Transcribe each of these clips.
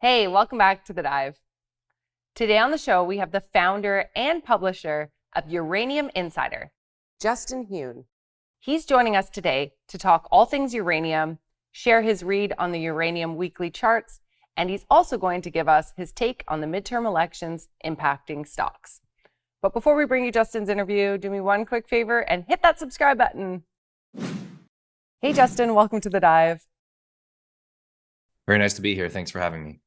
Hey, welcome back to The Dive. Today on the show, we have the founder and publisher of Uranium Insider, Justin Huhn. He's joining us today to talk all things uranium, share his read on the uranium weekly charts, and he's also going to give us his take on the midterm elections impacting stocks. But before we bring you Justin's interview, do me one quick favor and hit that subscribe button. Hey, Justin, welcome to The Dive. Very nice to be here. Thanks for having me.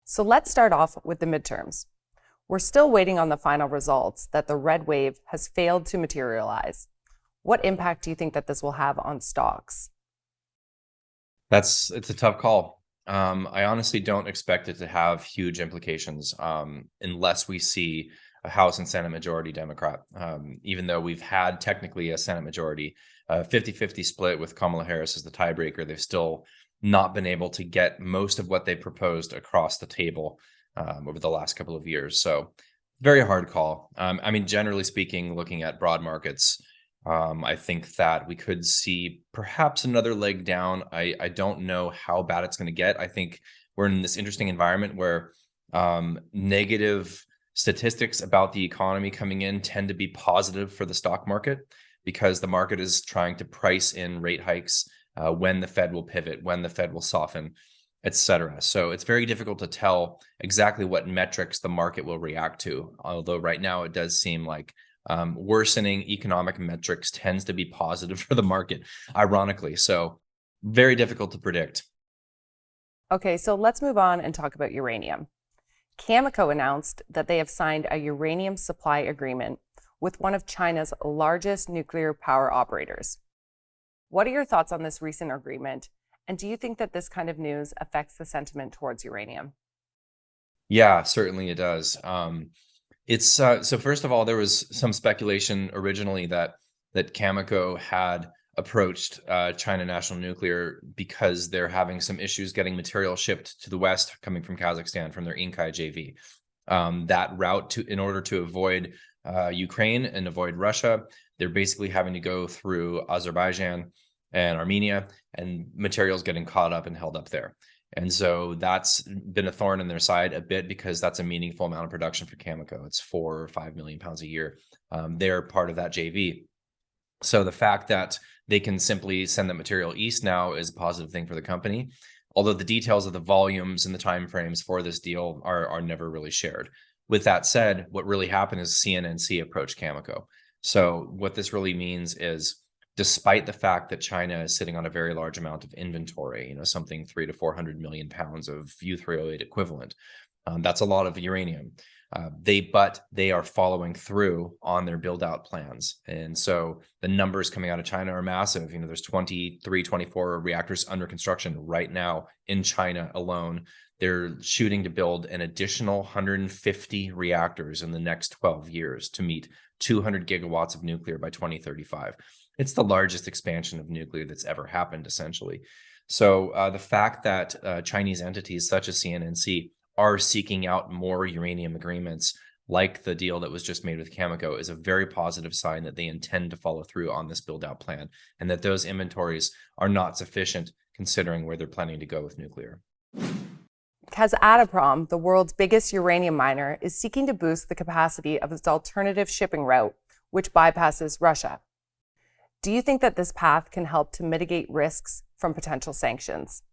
So let's start off with the midterms. We're still waiting on the final results that the red wave has failed to materialize. What impact do you think that this will have on stocks? It's a tough call. I honestly don't expect it to have huge implications unless we see a House and Senate majority Democrat. Even though we've had technically a Senate majority, 50-50 split with Kamala Harris as the tiebreaker, they've still not been able to get most of what they proposed across the table over the last couple of years. So very hard call. Generally speaking, looking at broad markets, I think that we could see perhaps another leg down. I don't know how bad it's going to get. I think we're in this interesting environment where negative statistics about the economy coming in tend to be positive for the stock market because the market is trying to price in rate hikes, when the Fed will pivot, when the Fed will soften, et cetera. So it's very difficult to tell exactly what metrics the market will react to. Although right now it does seem like worsening economic metrics tends to be positive for the market, ironically. So very difficult to predict. Okay, so let's move on and talk about uranium. Cameco announced that they have signed a uranium supply agreement with one of China's largest nuclear power operators. What are your thoughts on this recent agreement? And do you think that this kind of news affects the sentiment towards uranium? Yeah, certainly it does. So first of all, there was some speculation originally that Cameco had approached China National Nuclear because they're having some issues getting material shipped to the West coming from Kazakhstan from their Inkai JV. That route in order to avoid Ukraine and avoid Russia, they're basically having to go through Azerbaijan and Armenia, and materials getting caught up and held up there. And so that's been a thorn in their side a bit because that's a meaningful amount of production for Cameco. It's 4 or 5 million pounds a year. They're part of that JV. So the fact that they can simply send that material east now is a positive thing for the company. Although the details of the volumes and the timeframes for this deal are never really shared. With that said, what really happened is CNNC approached Cameco. So what this really means is, despite the fact that China is sitting on a very large amount of inventory, something 300 to 400 million pounds of U3O8 equivalent, that's a lot of uranium. But they are following through on their build out plans. And so the numbers coming out of China are massive. There's 23, 24 reactors under construction right now in China alone. They're shooting to build an additional 150 reactors in the next 12 years to meet 200 gigawatts of nuclear by 2035. It's the largest expansion of nuclear that's ever happened, essentially. So the fact that Chinese entities such as CNNC are seeking out more uranium agreements like the deal that was just made with Cameco is a very positive sign that they intend to follow through on this build-out plan and that those inventories are not sufficient considering where they're planning to go with nuclear. Kazatomprom, the world's biggest uranium miner, is seeking to boost the capacity of its alternative shipping route, which bypasses Russia. Do you think that this path can help to mitigate risks from potential sanctions?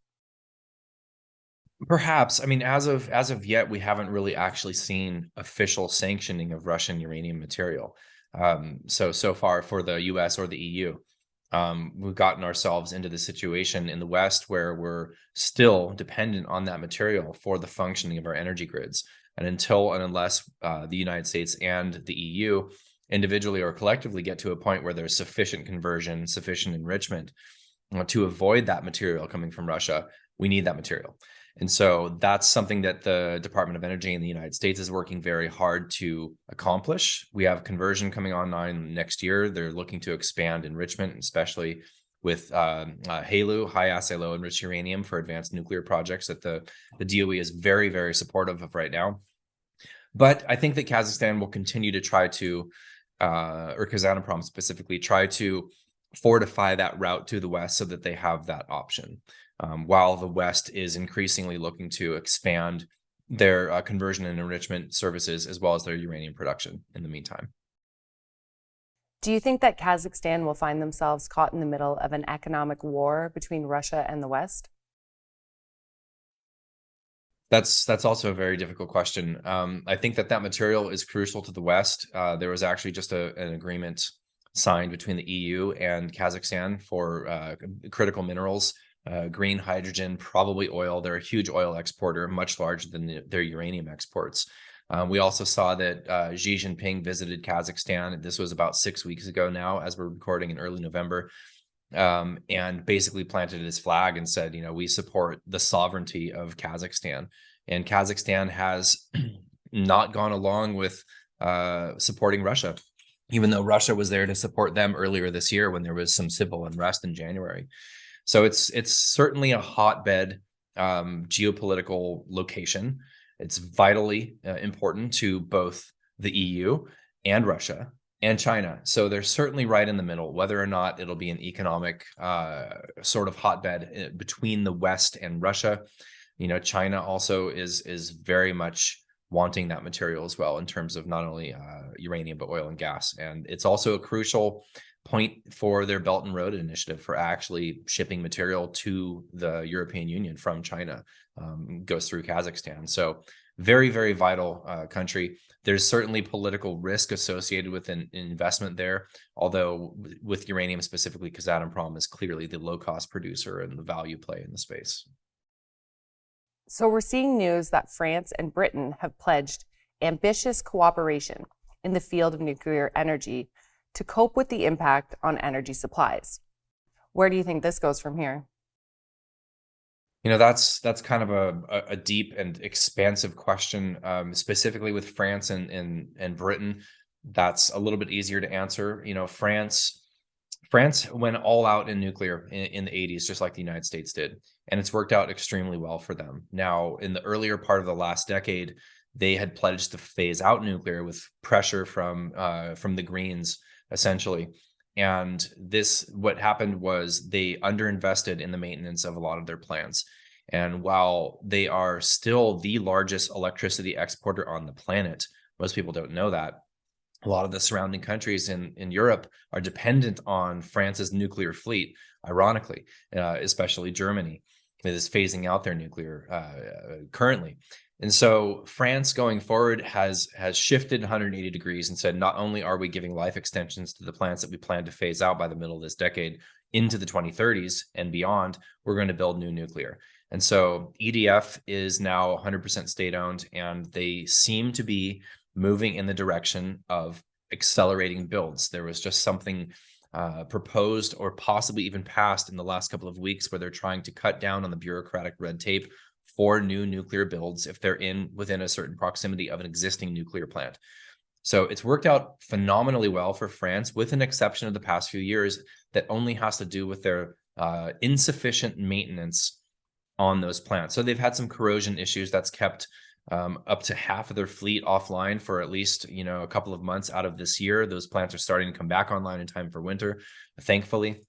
Perhaps. As of yet, we haven't really actually seen official sanctioning of Russian uranium material. So far for the US or the EU, we've gotten ourselves into the situation in the West where we're still dependent on that material for the functioning of our energy grids. And until and unless the United States and the EU individually or collectively get to a point where there's sufficient conversion, sufficient enrichment to avoid that material coming from Russia, we need that material. And so that's something that the Department of Energy in the United States is working very hard to accomplish. We have conversion coming online next year. They're looking to expand enrichment, especially with HALEU, high assay low enriched uranium, for advanced nuclear projects that the DOE is very, very supportive of right now. But I think that Kazakhstan will continue to try to, or Kazatomprom specifically, try to fortify that route to the West so that they have that option. while the West is increasingly looking to expand their conversion and enrichment services as well as their uranium production in the meantime. Do you think that Kazakhstan will find themselves caught in the middle of an economic war between Russia and the West? That's also a very difficult question. I think that material is crucial to the West. There was actually just an agreement signed between the EU and Kazakhstan for critical minerals, green hydrogen, probably oil. They're a huge oil exporter, much larger than their uranium exports. We also saw that Xi Jinping visited Kazakhstan. This was about 6 weeks ago now, as we're recording in early November, and basically planted his flag and said, we support the sovereignty of Kazakhstan. And Kazakhstan has not gone along with supporting Russia, even though Russia was there to support them earlier this year when there was some civil unrest in January. So it's certainly a hotbed geopolitical location. It's vitally important to both the EU and Russia and China. So they're certainly right in the middle, whether or not it'll be an economic sort of hotbed between the West and Russia. China also is very much wanting that material as well in terms of not only uranium, but oil and gas. And it's also a crucial point for their Belt and Road Initiative for actually shipping material to the European Union from China, goes through Kazakhstan. So very, very vital country. There's certainly political risk associated with an investment there, although with uranium specifically, Kazatomprom is clearly the low-cost producer and the value play in the space. So we're seeing news that France and Britain have pledged ambitious cooperation in the field of nuclear energy to cope with the impact on energy supplies. Where do you think this goes from here? That's kind of a deep and expansive question, specifically with France and Britain. That's a little bit easier to answer. France went all out in nuclear in the 80s, just like the United States did, and it's worked out extremely well for them. Now, in the earlier part of the last decade, they had pledged to phase out nuclear with pressure from the Greens, essentially. And what happened was they underinvested in the maintenance of a lot of their plants. And while they are still the largest electricity exporter on the planet, most people don't know that. A lot of the surrounding countries in Europe are dependent on France's nuclear fleet, ironically, especially Germany, that is phasing out their nuclear currently. And so France going forward has shifted 180 degrees and said, not only are we giving life extensions to the plants that we plan to phase out by the middle of this decade into the 2030s and beyond, we're going to build new nuclear. And so EDF is now 100% state-owned, and they seem to be moving in the direction of accelerating builds. There was just something proposed or possibly even passed in the last couple of weeks where they're trying to cut down on the bureaucratic red tape for new nuclear builds if they're within a certain proximity of an existing nuclear plant. So it's worked out phenomenally well for France, with an exception of the past few years that only has to do with their insufficient maintenance on those plants. So they've had some corrosion issues that's kept up to half of their fleet offline for at least a couple of months out of this year. Those plants are starting to come back online in time for winter, thankfully.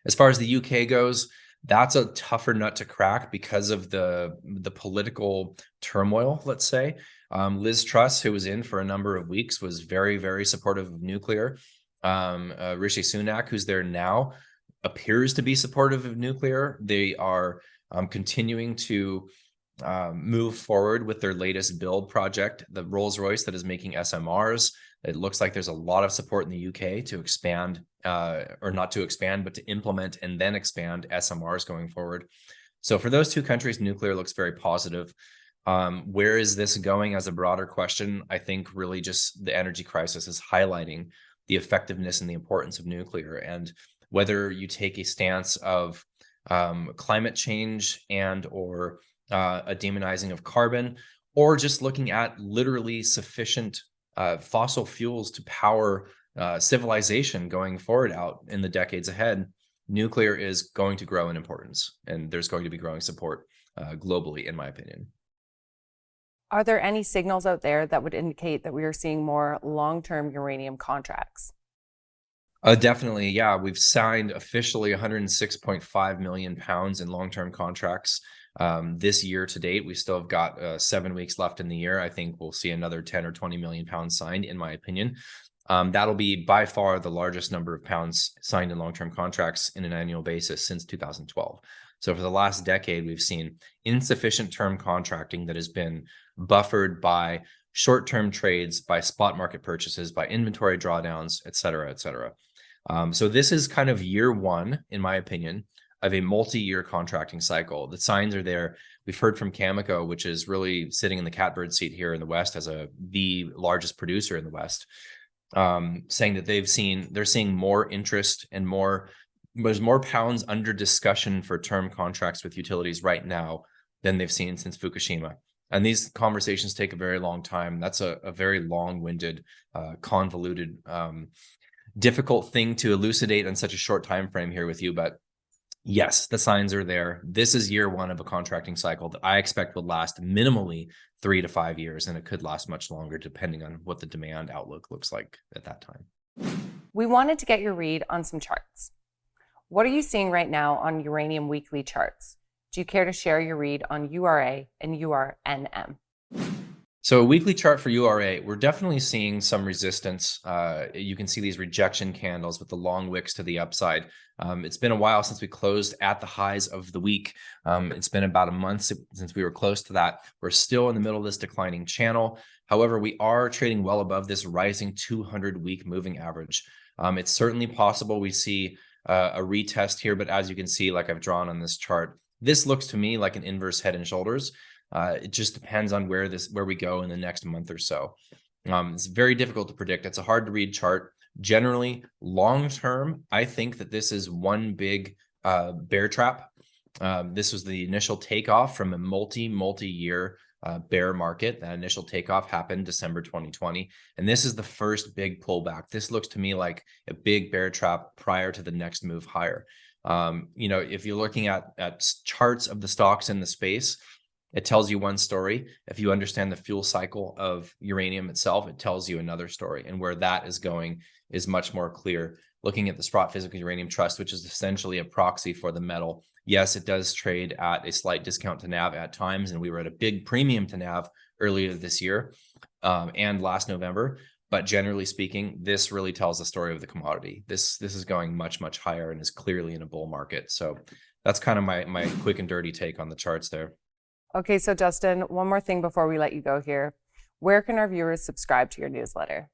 As far as the UK goes, that's a tougher nut to crack because of the political turmoil, let's say. Liz Truss, who was in for a number of weeks, was very, very supportive of nuclear. Rishi Sunak, who's there now, appears to be supportive of nuclear. They are continuing to move forward with their latest build project, the Rolls-Royce that is making SMRs. It looks like there's a lot of support in the UK to expand, or not to expand, but to implement and then expand SMRs going forward. So for those two countries, nuclear looks very positive. Where is this going as a broader question? I think really just the energy crisis is highlighting the effectiveness and the importance of nuclear. And whether you take a stance of climate change and or a demonizing of carbon, or just looking at literally sufficient fossil fuels to power civilization going forward out in the decades ahead, nuclear is going to grow in importance, and there's going to be growing support globally, in my opinion. Are there any signals out there that would indicate that we are seeing more long-term uranium contracts? Definitely, yeah. We've signed officially 106.5 million pounds in long-term contracts this year to date. We still have got 7 weeks left in the year. I think we'll see another 10 or 20 million pounds signed, in my opinion. That'll be by far the largest number of pounds signed in long-term contracts in an annual basis since 2012. So for the last decade, we've seen insufficient term contracting that has been buffered by short-term trades, by spot market purchases, by inventory drawdowns, et cetera, et cetera. So this is kind of year one, in my opinion, of a multi-year contracting cycle. The signs are there. We've heard from Cameco, which is really sitting in the catbird seat here in the West as the largest producer in the West, saying that they're seeing more interest and there's more pounds under discussion for term contracts with utilities right now than they've seen since Fukushima. And these conversations take a very long time. That's a very long-winded, convoluted, difficult thing to elucidate in such a short time frame here with you. But yes, the signs are there. This is year one of a contracting cycle that I expect will last minimally 3 to 5 years, and it could last much longer depending on what the demand outlook looks like at that time. We wanted to get your read on some charts. What are you seeing right now on uranium weekly charts? Do you care to share your read on URA and URNM? So a weekly chart for URA, we're definitely seeing some resistance. You can see these rejection candles with the long wicks to the upside. It's been a while since we closed at the highs of the week. It's been about a month since we were close to that. We're still in the middle of this declining channel. However, we are trading well above this rising 200-week moving average. It's certainly possible we see a retest here, but as you can see, like I've drawn on this chart, this looks to me like an inverse head and shoulders. It just depends on where we go in the next month or so. It's very difficult to predict. It's a hard to read chart. Generally, long term, I think that this is one big bear trap. This was the initial takeoff from a multi-year bear market. That initial takeoff happened December 2020, and this is the first big pullback. This looks to me like a big bear trap prior to the next move higher. If you're looking at charts of the stocks in the space, it tells you one story. If you understand the fuel cycle of uranium itself, it tells you another story. And where that is going is much more clear. Looking at the Sprott Physical Uranium Trust, which is essentially a proxy for the metal. Yes, it does trade at a slight discount to NAV at times, and we were at a big premium to NAV earlier this year and last November. But generally speaking, this really tells the story of the commodity. This is going much, much higher and is clearly in a bull market. So that's kind of my quick and dirty take on the charts there. Okay, so Justin, one more thing before we let you go here. Where can our viewers subscribe to your newsletter?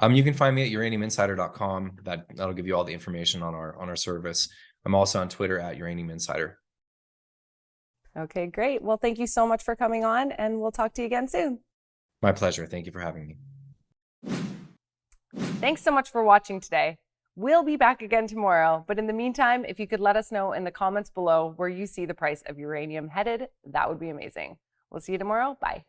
You can find me at uraniuminsider.com. That'll give you all the information on our service. I'm also on Twitter at Uranium Insider. Okay, great. Well, thank you so much for coming on, and we'll talk to you again soon. My pleasure. Thank you for having me. Thanks so much for watching today. We'll be back again tomorrow, but in the meantime, if you could let us know in the comments below where you see the price of uranium headed, that would be amazing. We'll see you tomorrow. Bye.